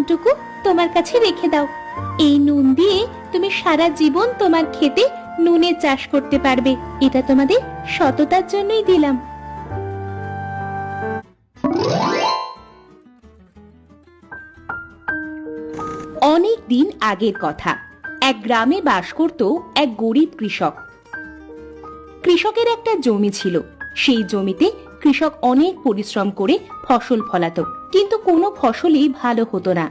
নুনটুকু তোমার কাছে রেখে দাও। এই নুন দিয়ে তুমি সারা জীবন তোমার খেতে নুনের চাষ করতে পারবে। এটা তোমাদের সততার জন্যই দিলাম। অনেক দিন আগের কথা। এক গ্রামে বাস করত এক গরিব কৃষক। কৃষকের একটা জমি ছিল। সেই জমিতে কৃষক অনেক পরিশ্রম করে ফসল ফলাতো, কিন্তু কোনো ফসলই ভালো হতো না।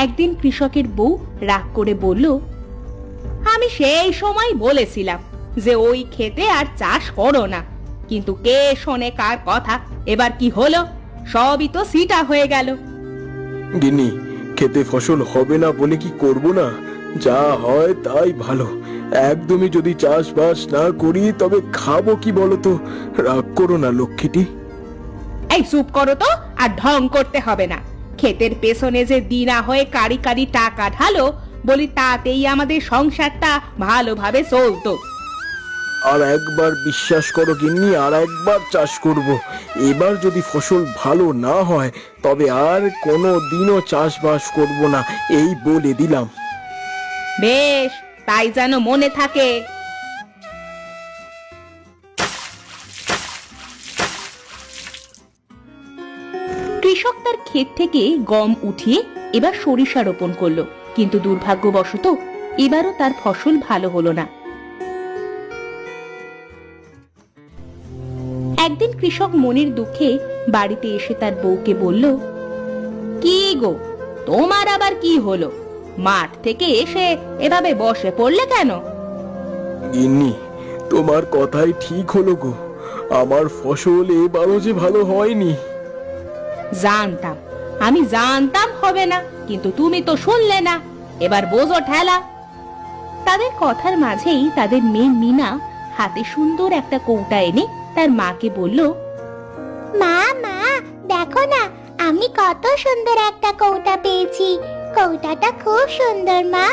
একদিন কৃষকের বউ রাগ করে বলল, আমি সেই সময় বলেছিলাম যে ওই ক্ষেতে আর চাষ করো না, কিন্তু কে শোনে কার কথা? এবার কি হলো? সবই তো সিটা হয়ে গেল। গিন্নি, খেতে ফসল হবে না বলে কি করব না? যা হয় তাই ভালো। একদমই যদি চাষবাস না করি তবে খাবো কি বলো তো? রাগ করো না লক্ষ্মীটি। এই চুপ করো তো, আর ঢং করতে হবে না। ক্ষেতের পেছনে যে দিনা হয়ে কারি কারি টাকা ঢালো, বলি তাতেই আমাদের সংসারটা ভালোভাবে চলতো। আর একবার বিশ্বাস করো গিন্নি, আর একবার চাষ করব। এবার যদি ফসল ভালো না হয় তবে আর কোনো দিনও চাষবাস করব না, এই বলে দিলাম। বেশ, তাই যেন মনে থাকে। কৃষক তার ক্ষেত থেকে গম উঠিয়ে এবার সরিষা রোপণ করলো, কিন্তু দুর্ভাগ্যবশত এবারও তার ফসল ভালো হলো না। একদিন কৃষক মনের দুঃখে বাড়িতে এসে তার বউকে বলল, কি গো, তোমার আবার কি হলো? মাঠ থেকে এসে এভাবে বসে পড়লে কেন? গিন্নি, তোমার কথাই ঠিক হলো গো। আমার ফসল এবারও যে ভালো হয়নি। জানতাম, আমি জানতাম হবে না, কিন্তু তুমি তো শুনলে না। এবার বোঝো ঠেলা। তাদের কথার মাঝেই তাদের মেয়ে মিনা হাতে সুন্দর একটা কৌটা এনে তার মাকে বলল, মা মা, দেখো না, আমি কত সুন্দর একটা কৌটা পেয়েছি। কৌটাটা খুব সুন্দর মা।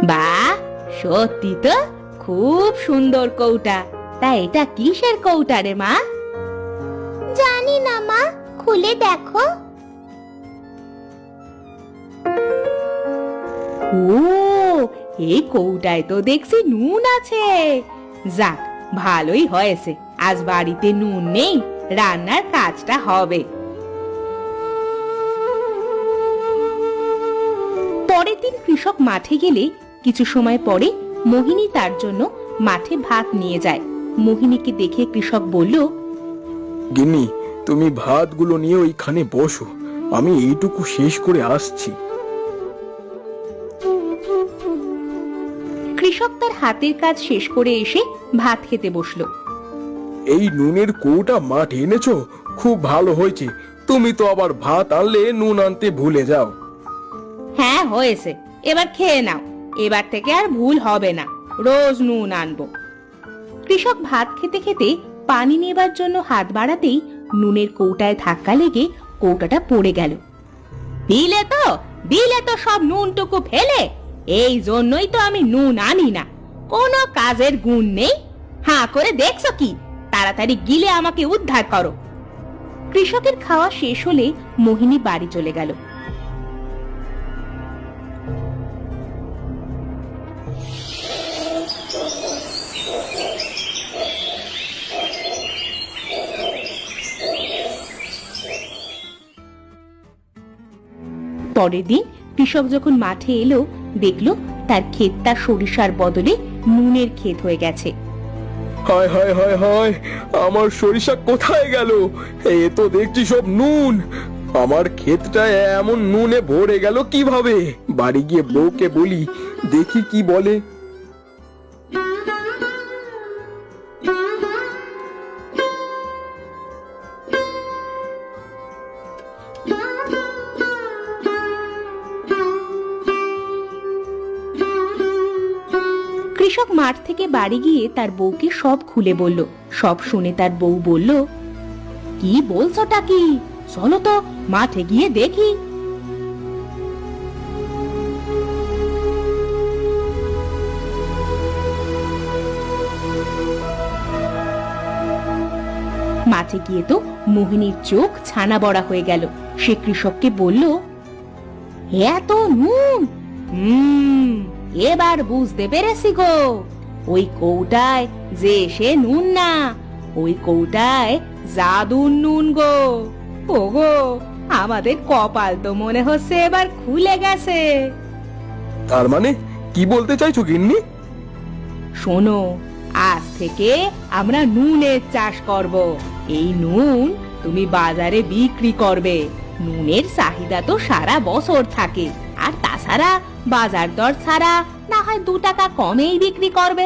বাহ, সত্যি তো খুব সুন্দর কৌটা। তা এটা কিসের কৌটা রে মা? জানি না মা, খুলে দেখো। ও, এই কৌটায় তো দেখছি নুন আছে। যাক, ভালোই হয়েছে, আজ বাড়িতে নুন নেই, রান্নার কাজটা হবে। পরের দিন কৃষক মাঠে গেলে কিছু সময় পরে মোহিনী তার জন্য মাঠে ভাত নিয়ে যায়। মোহিনীকে দেখে কৃষক বলল, গিন্নি, তুমি ভাতগুলো নিয়ে ওইখানে বসো, আমি এইটুকু শেষ করে আসছি। কৃষক তার হাতের কাজ শেষ করে এসে ভাত খেতে বসলো। এই নুনের কৌটা মাঠে এনেছো, খুব ভালো হয়েছে। তুমি তো আবার ভাত আনলে নুন আনতে ভুলে যাও। হ্যাঁ হয়েছে, এবার খেয়ে নাও। এবার থেকে আর ভুল হবে না, রোজ নুন আনবো। কৃষক ভাত খেতে খেতে পানি নেবার জন্য হাত বাড়াতেই নুনের কৌটায় ধাক্কা লেগে কৌটাটা পড়ে গেল। দিলে তো সব নুনটুকু ফেলে। এই জন্যই তো আমি নুন আনি না, কোনো কাজের গুণ নেই। হাঁ করে দেখছো কি? তাড়াতাড়ি গিলে আমাকে উদ্ধার করো। কৃষকের খাওয়া শেষ হলে মোহিনী বাড়ি চলে গেল। পরের দিন কৃষক যখন মাঠে এলো, দেখলো তার ক্ষেতটা সরিষার বদলে নুনের ক্ষেত হয়ে গেছে। হায় হায় হায় হায়, আমার সরিষা কোথায় গেল? এ তো দেখছি সব নুন। আমার ক্ষেতটা এমন নুনে ভরে গেল কিভাবে? বাড়ি গিয়ে বউকে বলি, দেখি কি বলে। কৃষক মাঠ থেকে বাড়ি গিয়ে তার বউকে সব খুলে বলল। সব শুনে তার বউ বলল, কি বলছোটা কি? চলো তো মাঠে গিয়ে দেখি। মাঠে গিয়ে তো মোহিনীর চোখ ছানা বড়া হয়ে গেল। সে কৃষককে বলল, এত নুন! এবার বুঝতে পেরেছি গো, ওই কৌটায় যে সে নুন না, ওই কৌটায় জাদুর নুন গো। ওগো, আমাদের কপাল তো মনে হচ্ছে এবার খুলে গেছে। তার মানে কি বলতে চাইছো গিন্নি? শোনো, আজ থেকে আমরা নুনের চাষ করব। এই নুন তুমি বাজারে বিক্রি করবে। নুনের চাহিদা তো সারা বছর থাকে, আর তাছাড়া বাজার দর ছাড়া না হয় 2 টাকা কমেই বিক্রি করবে।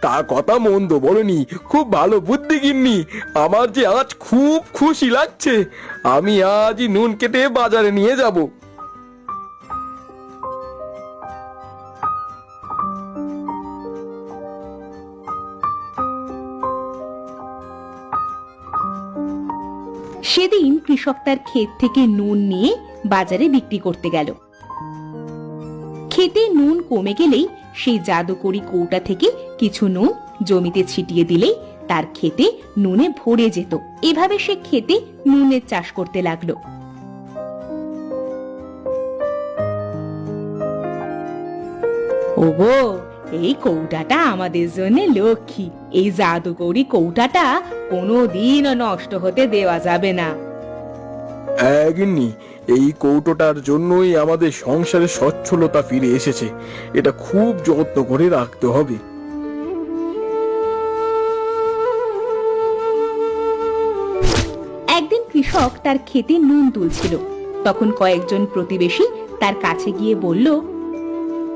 তা কথা মন্দ বলনি, খুব ভালো বুদ্ধি গিন্নি। আমার যে আজ খুব খুশি লাগছে। আমি আজই নুন কেটে বাজারে নিয়ে যাব। সেদিন কৃষক তার ক্ষেত থেকে নুন নিয়ে বাজারে বিক্রি করতে গেল। খেতে নুন কমে গেলেই সেই জাদুকরি কৌটা থেকে কিছু নুন জমিতে ছিটিয়ে দিলেই তার খেতে নুনে ভরে যেত। এভাবে সে খেতে নুনের চাষ করতে লাগলো। ওগো, এই কৌটাটা আমাদের জন্য লক্ষ্মী। এই জাদুকরি কৌটাটা কোনোদিনও নষ্ট হতে দেওয়া যাবে না। গিন্নি, এই কৌটোটার জন্যই আমাদের সংসারে সচ্ছলতা ফিরে এসেছে। এটা খুব যত্ন করে রাখতে হবে। একদিন কৃষক তার খেতে নুন তুলছিল। তখন কয়েকজন প্রতিবেশী তার কাছে গিয়ে বলল,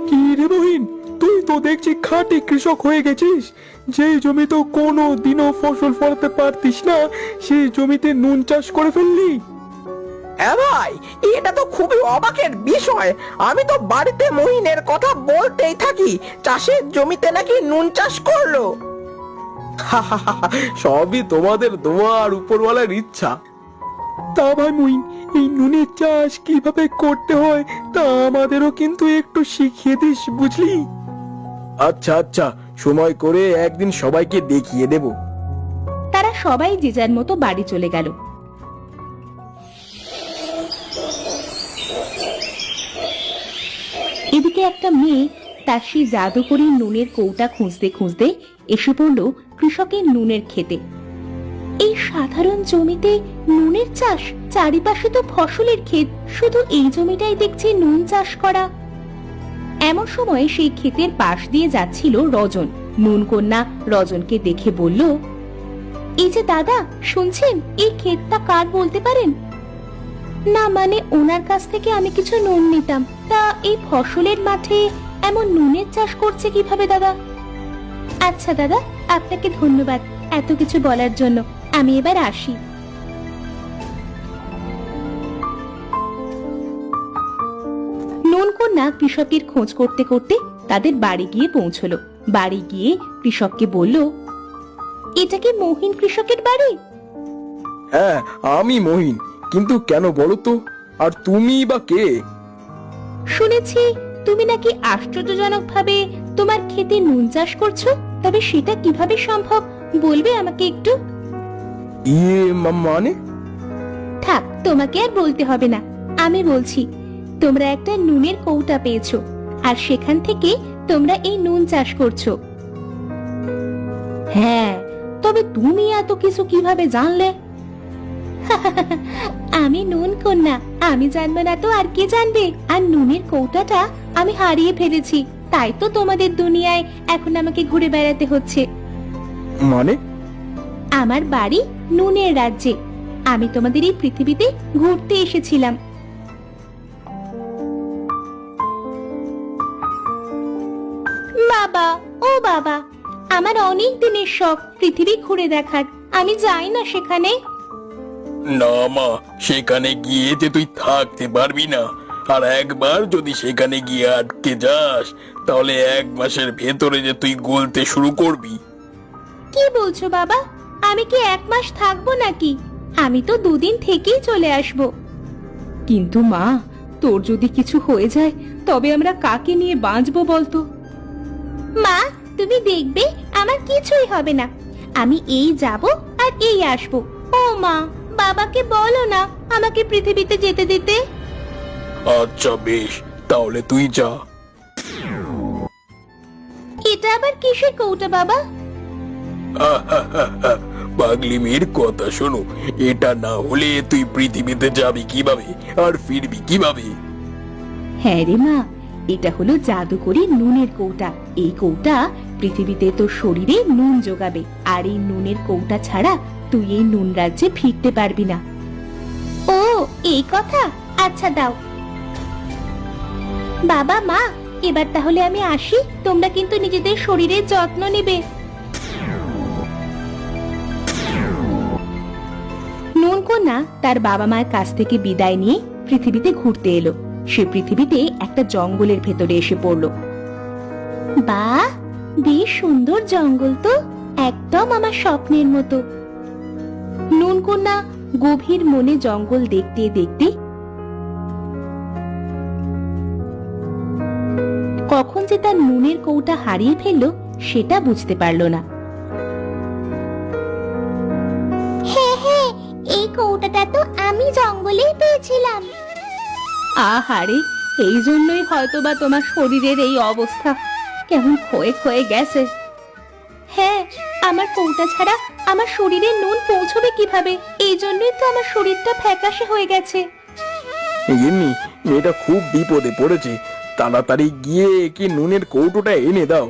কি রে বহিন, তুই তো দেখছি খাঁটি কৃষক হয়ে গেছিস। যেই জমিতে কোনো দিনও ফসল ফলাতে পারতিস না, সেই জমিতে নুন চাষ করে ফেললি। হ্যাঁ ভাই, এটা তো খুবই অবাকের বিষয়। আমি তো বাড়িতে মহিনের কথা বলতেই থাকি, চাষের জমিতে নাকি নুন চাষ করলো। সবই তোমাদের দোয়া আর উপরওয়ালার ইচ্ছা। তা ভাই মহিন, এই নুনের চাষ কিভাবে করতে হয় তা আমাদেরও কিন্তু একটু শিখিয়ে দিস, বুঝলি? আচ্ছা আচ্ছা, সময় করে একদিন সবাইকে দেখিয়ে দেব। তারা সবাই যে যার মতো বাড়ি চলে গেল। এদিকে একটা মেয়ে তার সেই জাদুকরি নুনের কৌটা খুঁজতে খুঁজতে এসে পড়ল কৃষকের নুনের খেতে। এই সাধারণ জমিতে নুনের চাষ, চারিপাশে তো ফসলের ক্ষেত, শুধু এই জমিটাই দেখছি নুন চাষ করা। এমন সময় সেই ক্ষেতের পাশ দিয়ে যাচ্ছিল রজন। নুন কন্যা রজনকে দেখে বলল, এই যে দাদা, শুনছেন এই ক্ষেতটা কার বলতে পারেন? না মানে ওনার কাছ থেকে আমি কিছু নুন নিতাম। তা এই ফসলের মাঠে এমন নুনের চাষ করছে কিভাবে দাদা? আচ্ছা দাদা, আপনাকে ধন্যবাদ এত কিছু বলার জন্য। আমি এবার আসি। নুন কন্যা কৃষকের খোঁজ করতে করতে তাদের বাড়ি গিয়ে পৌঁছলো। বাড়ি গিয়ে কৃষককে বলল, এটা কি মহিন কৃষকের বাড়ি? হ্যাঁ, আমি মহিন। কিন্তু কেন বলো তো? আর তুমি বা কে? শুনেছি তুমি নাকি আশ্চর্যজনক ভাবে তোমার খেতে নুন চাষ করছো। তবে সেটা কিভাবে সম্ভব বলবে আমাকে একটু? মানে? থাক, তোমাকে আর বলতে হবে না, আমি বলছি। তোমরা একটা নুনের কৌটা পেয়েছো, আর সেখান থেকে তোমরা এই নুন চাষ করছো। হ্যাঁ, তবে তুমি এত কিছু কিভাবে জানলে? আমি নুন কন্যা, আমি জানবো না তো আর কে জানবে? আর নুনের কৌটাটা আমি হারিয়ে ফেলেছি, তাই তো তোমাদের দুনিয়ায় এখন আমাকে ঘুরে বেড়াতে হচ্ছে। মানে? আমার বাড়ি নুনের রাজ্যে। আমি তোমাদের এই পৃথিবীতে ঘুরতে এসেছিলাম। বাবা, ও বাবা, আমার অনেক দিনের শখ পৃথিবী ঘুরে দেখার। আমি যাই না সেখানে। না মা, সেখানে গিয়ে যে তুই থাকতে পারবি না। আর একবার যদি সেখানে গিয়ে আটকে যাস, তাহলে 1 মাসের ভেতরে যে তুই গলতে শুরু করবি। কি বলছো বাবা? আমি কি 1 মাস থাকবো নাকি? আমি তো 2 দিন থেকেই চলে আসব। কিন্তু মা, তোর যদি কিছু হয়ে যায় তবে আমরা কাকে নিয়ে বাঁচবো বলতো? মা, তুমি দেখবে আমার কিছুই হবে না। আমি এই যাব আর এই আসব। ও মা, বাবাকে বলো না আমাকে পৃথিবীতে যেতে দিতে। আচ্ছা বেশ, তাহলে তুই যা। এটা আবার কিসের কৌটা বাবা? পাগলি মেয়ের কথা শোনো, এটা না হলে তুই পৃথিবীতে যাবি কিভাবে আর ফিরবি কিভাবে? হ্যাঁ রে মা, এটা হলো জাদুকরি নুনের কৌটা। এই কৌটা পৃথিবীতে তোর শরীরে নুন যোগাবে, আর এই নুনের কৌটা ছাড়া তুই এই নুন রাজ্যে ফিরতে পারবি না। ও এই কথা, আচ্ছা দাও। বাবা মা, এবার তাহলে আমি আসি, তোমরা কিন্তু নিজেদের শরীরের যত্ন নেবে। নুনকন্যা তার বাবা মায়ের কাছ থেকে বিদায় নিয়ে পৃথিবীতে ঘুরতে এলো। সে পৃথিবীতে একটা জঙ্গলের ভেতরে এসে পড়লো। বাহ, বেশ সুন্দর জঙ্গল তো, একদম আমার স্বপ্নের মতো। নুনকন্যা গভীর মনে জঙ্গল দেখতে দেখতে কখন যে তার নুনের কৌটা হারিয়ে ফেললো সেটা বুঝতে পারলো না। হ্যাঁ, এই কৌটাটা তো আমি জঙ্গলেই পেয়েছিলাম। আহারে, এই জন্যই হয়তোবা তোমার শরীরের এই অবস্থা, কেমন ক্ষয়ে ক্ষয়ে গেছে। হ্যাঁ, আমার কৌটা ছাড়া আমার শরীরে নুন পৌঁছবে কিভাবে? এই জন্যই তো আমার শরীরটা ফ্যাকাশে হয়ে গেছে। গিন্নি, মেয়েটা খুব বিপদে পড়েছে, তাড়াতাড়ি গিয়ে কি নুনের কৌটোটা এনে দাও।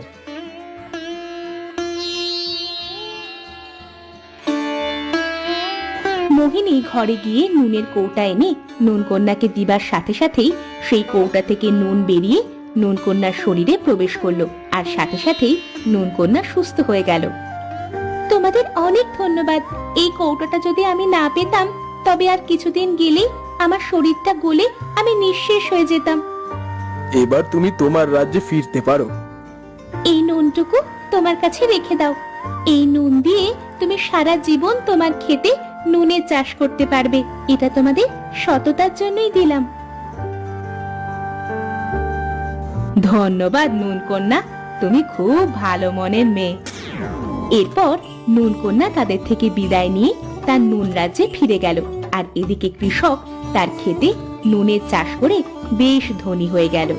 মোহিনী ঘরে গিয়ে নুনের কৌটা এনে নুনকন্যাকে দিবার সাথে সাথেই সেই কৌটা থেকে নুন বেরিয়ে নুনকন্যার শরীরে প্রবেশ করলো, আর সাথে সাথেই নুনকন্যা সুস্থ হয়ে গেল। তোমাদের অনেক ধন্যবাদ। এই কৌটাটা যদি আমি না পেতাম, তবে আর কিছুদিন গেলেই আমার শরীরটা গলে আমি নিঃশেষ হয়ে যেতাম। এবার তুমি তোমার রাজ্যে ফিরতে পারো। এই নুনটুকু তোমার কাছে রেখে দাও। এই নুন দিয়ে তুমি সারা জীবন তোমার খেতে নুনের চাষ করতে পারবে। এটা তোমাদের সততার জন্যই দিলাম। ধন্যবাদ নুনকন্যা, তুমি খুব ভালো মনের মেয়ে। এরপর নুনকন্যা তাদের থেকে বিদায় নিয়ে তার নুন রাজ্যে ফিরে গেল, আর এদিকে কৃষক তার খেতে নুনের চাষ করে বেশ ধনী হয়ে গেল।